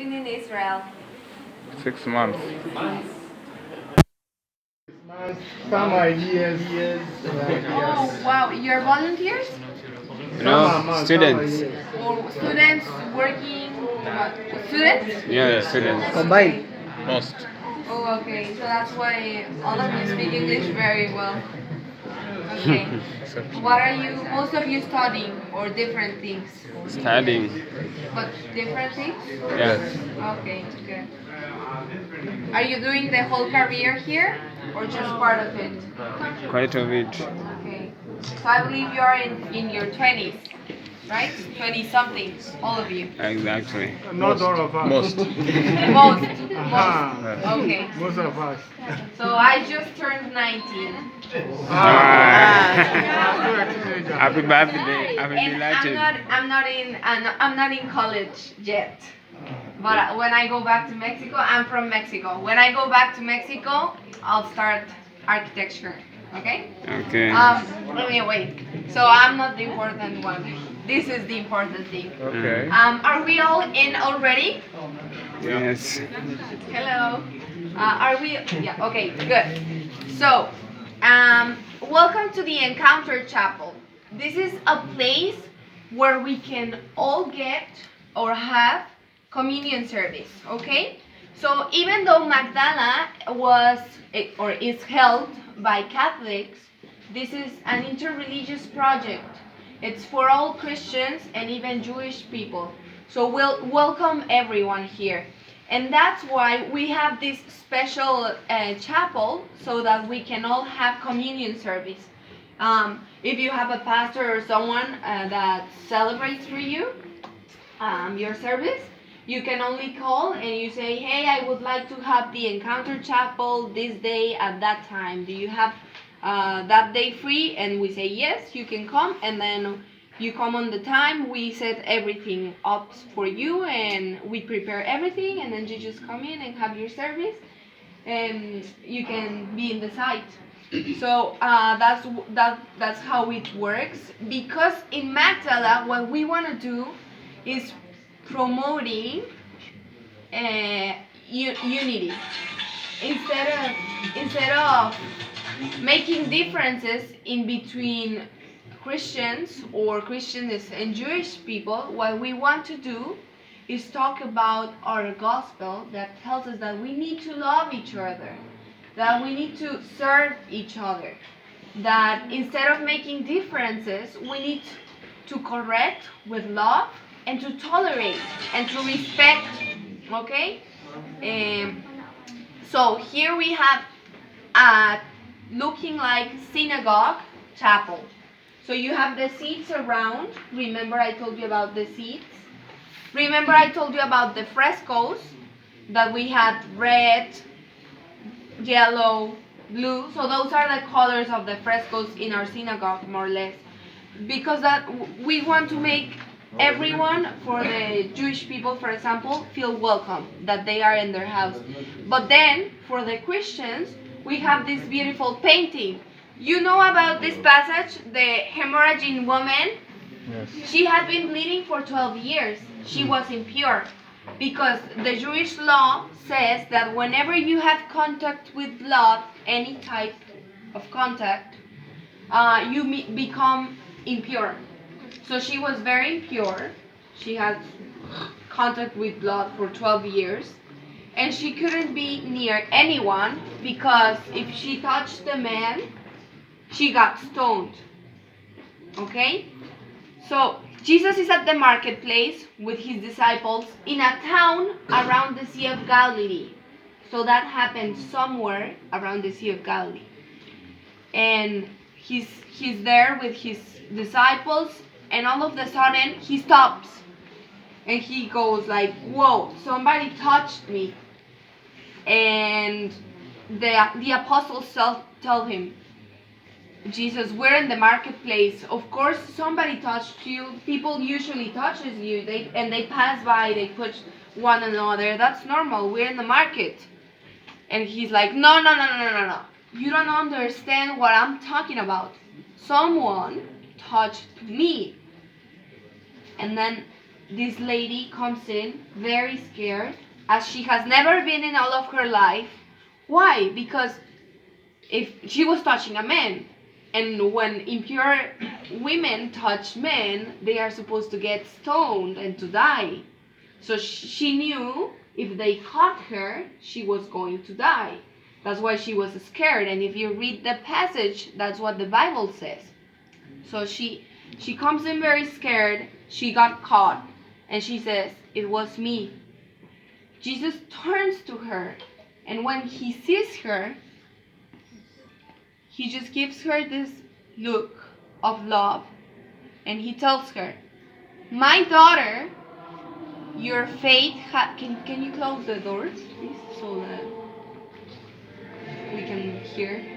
Been in Israel. 6 months. Some ideas. Oh wow, you're volunteers No, students. or students working? What? Students? Yeah, students. Combined. Most. Oh, okay. So that's why all of you speak English very well. Okay. What are you? Most of you studying or different things? Studying. But different things? Yeah. Okay, good. Are you doing the whole career here or just part of it? Quite a bit. Okay. So I believe you're in your 20s, right? 20 something, all of you. Exactly. Not all of us. Most. Most. Ah. Okay. Most of us. So I just turned 19. Ah. Still a teenager. Happy birthday. Happy And belated. I'm not in college yet. But when I go back to Mexico, I'm from Mexico. When I go back to Mexico, I'll start architecture. Okay? Okay. Anyway, so I'm not the important one. This is the important thing. Okay. Are we all in already? Yes. Hello. Are we? Yeah. Okay. Good. So, welcome to the Encounter Chapel. This is a place where we can all get or have communion service. Okay. So even though Magdala was or is held by Catholics, this is an interreligious project. It's for all Christians and even Jewish people. So we'll welcome everyone here. And that's why we have this special chapel so that we can all have communion service. If you have a pastor or someone that celebrates for you your service, you can only call and you say, hey, I would like to have the Encounter Chapel this day at that time. Do you have that day free? And we say, yes, you can come. And then you come on the time, we set everything up for you and we prepare everything. And then you just come in and have your service and you can be in the site. So that's how it works. Because in Magdala, what we want to do is promoting unity instead of making differences in between Christians or Christians and Jewish people. What we want to do is talk about our gospel that tells us that we need to love each other, that we need to serve each other, that instead of making differences, we need to correct with love and to tolerate and to respect. Okay? So here we have a looking like synagogue chapel. So you have the seats around. Remember I told you about the seats? Remember I told you about the frescoes that we had red, yellow, blue. So those are the colors of the frescoes in our synagogue, more or less. Because that we want to make everyone, for the Jewish people, for example, feel welcome, that they are in their house. But then, for the Christians, we have this beautiful painting. You know about this passage, the hemorrhaging woman? Yes. She had been bleeding for 12 years. She was impure. Because the Jewish law says that whenever you have contact with blood, any type of contact, you become impure. So she was very impure. She had contact with blood for 12 years. And she couldn't be near anyone because if she touched the man, she got stoned. Okay? So Jesus is at the marketplace with his disciples in a town around the Sea of Galilee. So that happened somewhere around the Sea of Galilee. And he's there with his disciples, and all of a sudden he stops and he goes like, whoa, somebody touched me. And the apostles tell him, Jesus, we're in the marketplace. Of course somebody touched you. People usually touches you. They pass by, they push one another. That's normal. We're in the market. And he's like, no. You don't understand what I'm talking about. Someone touched me. And then this lady comes in very scared, as she has never been in all of her life. Why? Because if she was touching a man, and when impure women touch men, they are supposed to get stoned and to die. So she knew if they caught her, she was going to die. That's why she was scared. And if you read the passage, that's what the Bible says. So she comes in very scared. She got caught. And she says, "It was me." Jesus turns to her. And when he sees her, he just gives her this look of love. And he tells her, "My daughter, your faith can you close the doors, please, so that we can hear?"